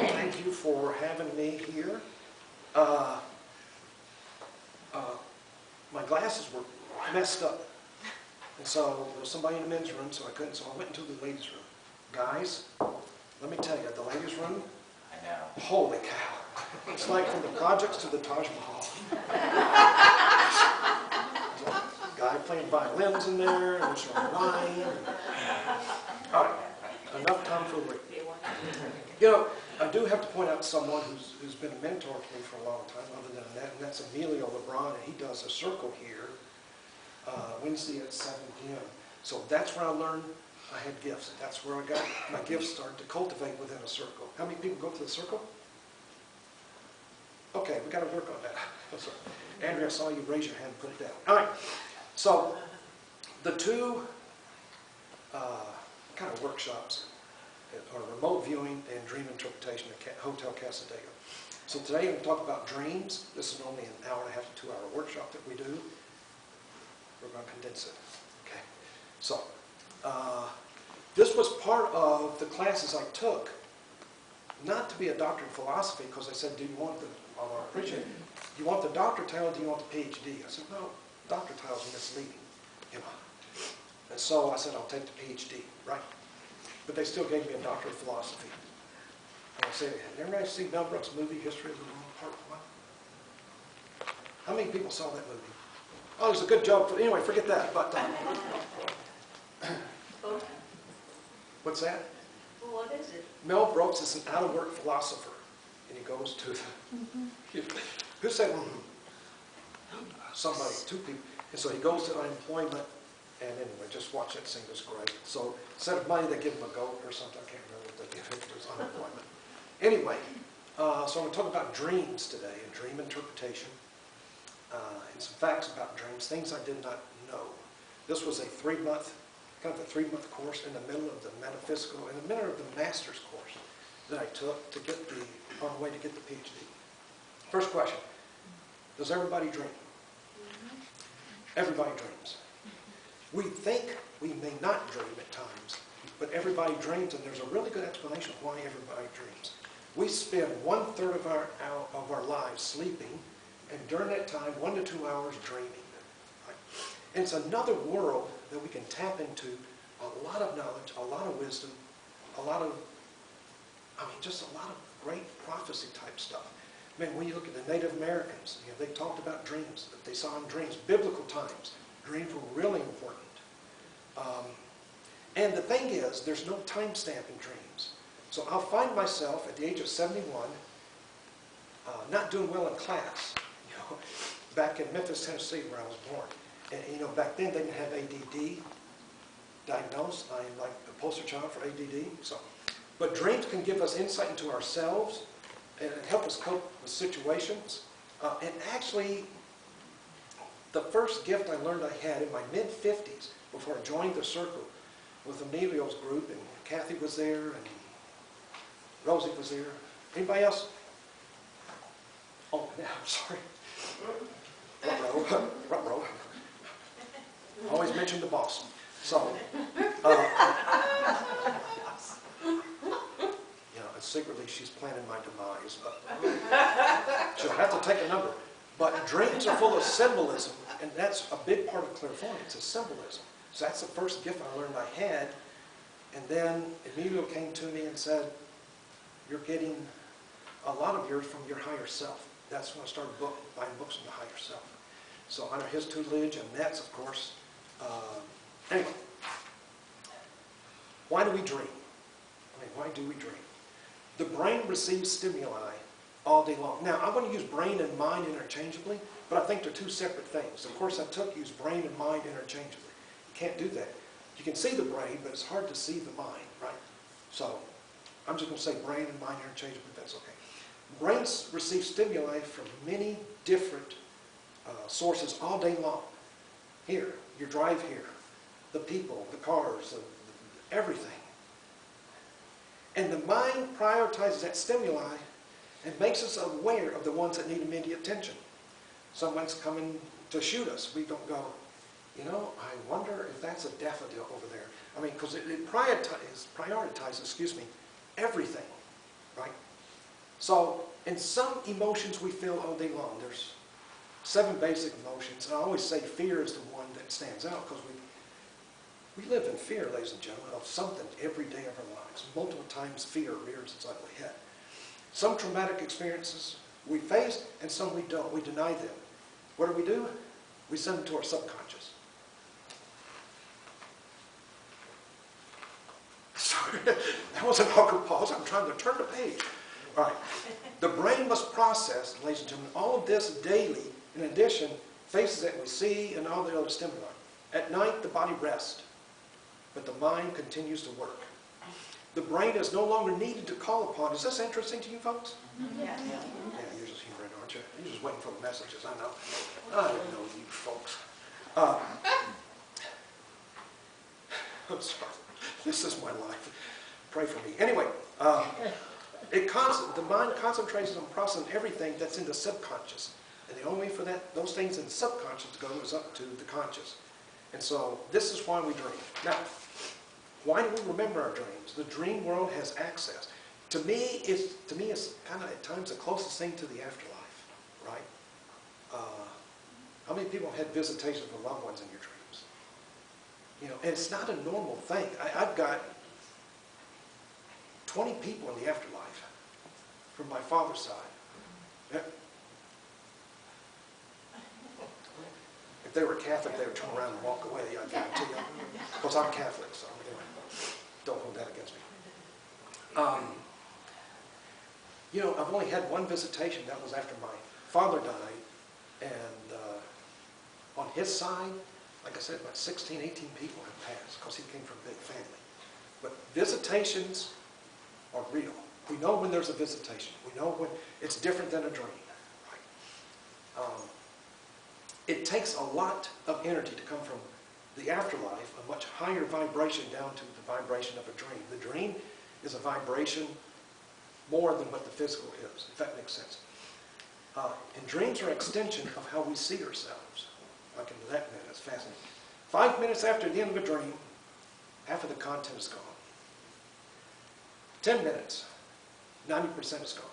Thank you for having me here. My glasses were messed up. And so there was somebody in the men's room, so I couldn't. So I went into the ladies' room. Guys, let me tell you, the ladies' room, I know. holy cow. It's like from the projects to the Taj Mahal. There's a guy playing violins in there, and there's some wine. All right, enough tomfoolery. You know, I do have to point out someone who's been a mentor to me for a long time, other than that, and that's Emilio LeBron, and he does a circle here Wednesday at 7 p.m. So that's where I learned I had gifts. That's where I got my gifts started to cultivate within a circle. How many people go to the circle? Okay, we got to work on that. Andrea, I saw you raise your hand and put it down. All right, so the two kind of workshops are remote viewing and dream interpretation at Hotel Casadega. So today I'm going to talk about dreams. This is only an hour and a half to 2 hour workshop that we do. We're going to condense it. Okay. So this was part of the classes I took, not to be a doctor in philosophy, because I said, do you want the, I appreciate it. You want the doctor title, or do you want the PhD? I said, no, doctor title's misleading, you know. And so I said, I'll take the PhD, right? But they still gave me a doctor of philosophy. And I said, everybody see Mel Brooks' movie, History of the World, Part 1? How many people saw that movie? Oh, it was a good joke. But anyway, forget that. But what's that? Well, what is it? Mel Brooks is an out-of-work philosopher. And he goes to the... Who said, somebody, two people. And so he goes to unemployment. And anyway, just watch that scene. It's great. So instead of money, they give him a goat or something. I can't remember what they give him for his unemployment. Anyway, so I'm going to talk about dreams today and dream interpretation. And some facts about dreams, things I did not know. This was a kind of a three-month course in the middle of the metaphysical, in the middle of the master's course that I took to get on the way to get the PhD. First question, does everybody dream? Everybody dreams. We think we may not dream at times, but everybody dreams, and there's a really good explanation of why everybody dreams. We spend 1/3 of our lives sleeping, and during that time, 1 to 2 hours dreaming. Right? And it's another world that we can tap into a lot of knowledge, a lot of wisdom, just a lot of great prophecy type stuff. I mean, when you look at the Native Americans, you know, they talked about dreams, that they saw in dreams, biblical times. Dreams were really important. And the thing is, there's no time stamp in dreams. So I'll find myself at the age of 71 not doing well in class. Back in Memphis, Tennessee, where I was born. And, you know, back then they didn't have ADD diagnosed. I am like the poster child for ADD. But dreams can give us insight into ourselves and help us cope with situations. And actually, the first gift I learned I had in my mid-50s, before I joined the circle with Emilio's group, and Kathy was there, and Rosie was there. Anybody else? Oh, yeah, I'm sorry. Front row. Always mention the boss. So, and secretly she's planning my demise, but she'll have to take a number. But dreams are full of symbolism, and that's a big part of clairvoyance, is symbolism. So that's the first gift I learned I had. And then Emilio came to me and said, you're getting a lot of yours from your higher self. That's when I started buying books on the higher self. So under his tutelage, and that's, of course, anyway. Why do we dream? I mean, why do we dream? The brain receives stimuli all day long. Now, I'm going to use brain and mind interchangeably, but I think they're two separate things. The course I took used brain and mind interchangeably. You can't do that. You can see the brain, but it's hard to see the mind, right? So I'm just going to say brain and mind interchangeably, but that's okay. Brains receive stimuli from many different sources all day long. Here, your drive here, the people, the cars, everything. And the mind prioritizes that stimuli and makes us aware of the ones that need immediate attention. Someone's coming to shoot us. We don't go, you know, I wonder if that's a daffodil over there. I mean, because it prioritizes, everything, right? So, in some emotions we feel all day long. There's 7 basic emotions, and I always say fear is the one that stands out because we live in fear, ladies and gentlemen, of something every day of our lives. Multiple times fear rears its ugly head. Some traumatic experiences we face, and some we don't. We deny them. What do? We send them to our subconscious. Sorry, that was an awkward pause. I'm trying to turn the page. All right. The brain must process, ladies and gentlemen, all of this daily. In addition, faces that we see and all the other stimuli. At night, the body rests, but the mind continues to work. The brain is no longer needed to call upon. Is this interesting to you folks? Yeah. Yeah, you're just hearing, aren't you? You're just waiting for the messages, I know. I know you folks. I'm sorry. This is my life. Pray for me. Anyway, the mind concentrates on processing everything that's in the subconscious. And the only way for those things in the subconscious to go is up to the conscious. And so this is why we dream. Now, why do we remember our dreams? The dream world has access. To me, it's kind of at times the closest thing to the afterlife, right? How many people have had visitations with loved ones in your dreams? You know, and it's not a normal thing. I've got 20 people in the afterlife from my father's side. If they were Catholic, they would turn around and walk away, I guarantee you. Because I'm Catholic, so anyway, don't hold that against me. You know, I've only had one visitation. That was after my father died. And on his side, like I said, about 16, 18 people have passed because he came from a big family. But visitations are real. We know when there's a visitation. We know when it's different than a dream. Right? It takes a lot of energy to come from the afterlife, a much higher vibration down to the vibration of a dream. The dream is a vibration more than what the physical is, if that makes sense. And dreams are an extension of how we see ourselves. I'll get into that in a minute. It's fascinating. 5 minutes after the end of a dream, half of the content is gone. 10 minutes, 90% is gone.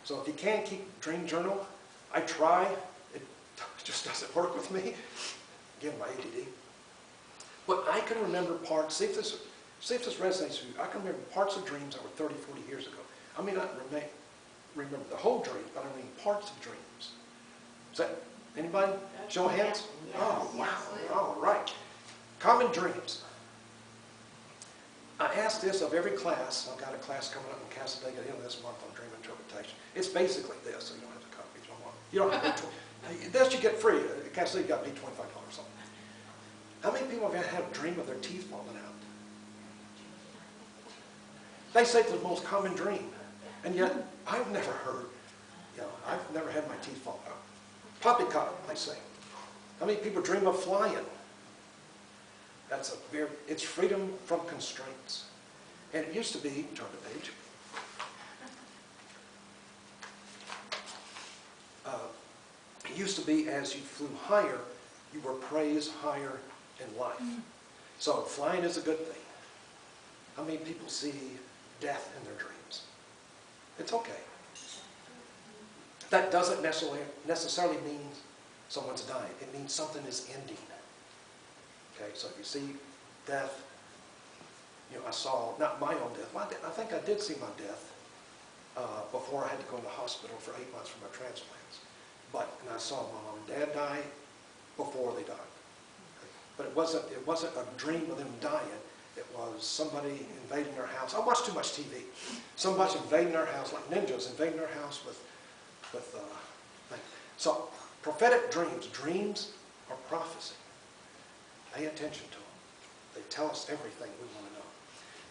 So if you can't keep a dream journal, I try. It just doesn't work with me. Again, my ADD. But I can remember parts. See if this resonates with you. I can remember parts of dreams that were 30, 40 years ago. I may not remember the whole dream, but I mean parts of dreams. Is that anybody? Show of hands? Yes. Oh, wow. Yes. All right. Common dreams. I asked this of every class. I've got a class coming up in Casadega Hill this month on dream interpretation. It's basically this, so you don't have to copy it. You don't have to. This you get free. At Casadega, you got to pay $25 or something. How many people have had a dream of their teeth falling out? They say it's the most common dream. And yet, I've never heard, I've never had my teeth fall out. Poppycock, they say. How many people dream of flying? It's freedom from constraints. And it used to be, turn the page. It used to be as you flew higher, you were praised higher in life. So flying is a good thing. How many people see death in their dreams? It's okay. That doesn't necessarily mean someone's dying. It means something is ending. Okay, so if you see death, I saw, not my own death. I think I did see my death before I had to go to the hospital for 8 months for my transplants. And I saw my mom and dad die before they died. Okay. But it wasn't a dream of them dying. It was somebody invading our house. I watched too much TV. Somebody invading our house, like ninjas invading our house with things. So, prophetic dreams. Dreams are prophecy. Pay attention to them. They tell us everything we want to know.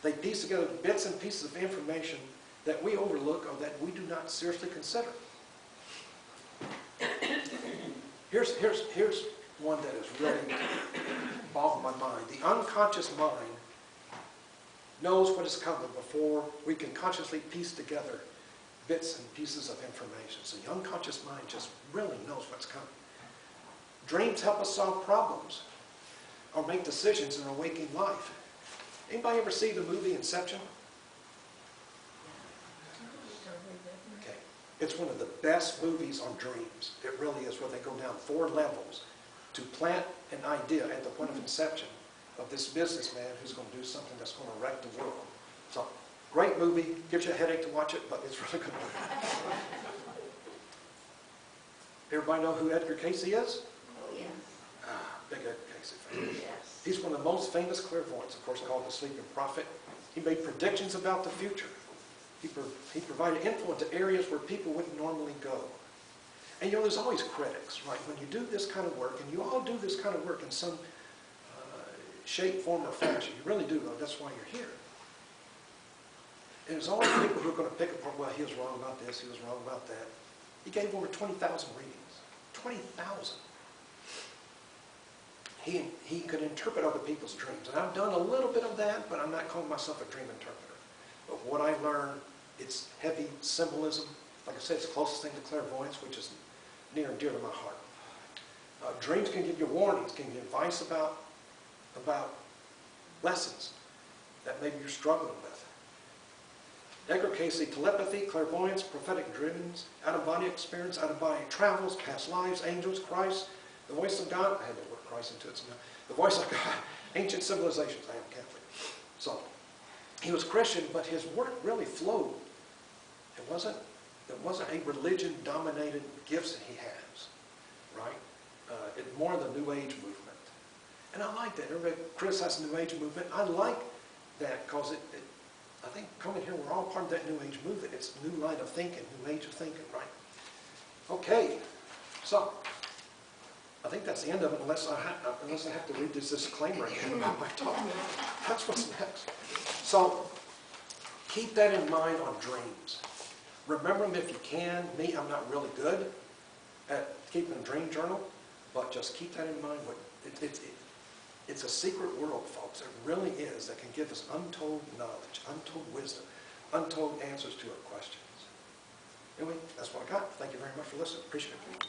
They piece together bits and pieces of information that we overlook or that we do not seriously consider. Here's one that is really boggling my mind. The unconscious mind knows what is coming before we can consciously piece together bits and pieces of information. So the unconscious mind just really knows what's coming. Dreams help us solve problems or make decisions in our waking life. Anybody ever see the movie Inception? It's one of the best movies on dreams. It really is, where they go down 4 levels to plant an idea at the point of inception of this businessman who's going to do something that's going to wreck the world. So, great movie. Gives you a headache to watch it, but it's really good movie. Everybody know who Edgar Cayce is? Oh, yes. Big Edgar Cayce fan. Yes. He's one of the most famous clairvoyants, of course, called the Sleeping Prophet. He made predictions about the future. He provided influence to areas where people wouldn't normally go. And you know, there's always critics, right? When you do this kind of work, and you all do this kind of work in some shape, form, or fashion, you really do, though. That's why you're here. And there's always people who are going to pick apart, well, he was wrong about this, he was wrong about that. He gave over 20,000 readings. 20,000. He could interpret other people's dreams. And I've done a little bit of that, but I'm not calling myself a dream interpreter. But what I learned, it's heavy symbolism. Like I said, it's the closest thing to clairvoyance, which is near and dear to my heart. Dreams can give you warnings, can give you advice about lessons that maybe you're struggling with. Edgar Cayce, telepathy, clairvoyance, prophetic dreams, out-of-body experience, out-of-body travels, past lives, angels, Christ, the voice of God. I had to work Christ into it somehow. The voice of God, ancient civilizations. I am Catholic. So, he was Christian, but his work really flowed. It wasn't a religion-dominated gifts that he has, right? It's more the New Age movement. And I like that. Everybody criticizes the New Age movement. I like that because I think coming here, we're all part of that New Age movement. It's a new line of thinking, new age of thinking, right? Okay, so I think that's the end of it, unless I have to read this disclaimer again about my talk. That's what's next. So keep that in mind on dreams. Remember them if you can. Me, I'm not really good at keeping a dream journal, but just keep that in mind. It's a secret world, folks. It really is, that can give us untold knowledge, untold wisdom, untold answers to our questions. Anyway, that's what I got. Thank you very much for listening. Appreciate it.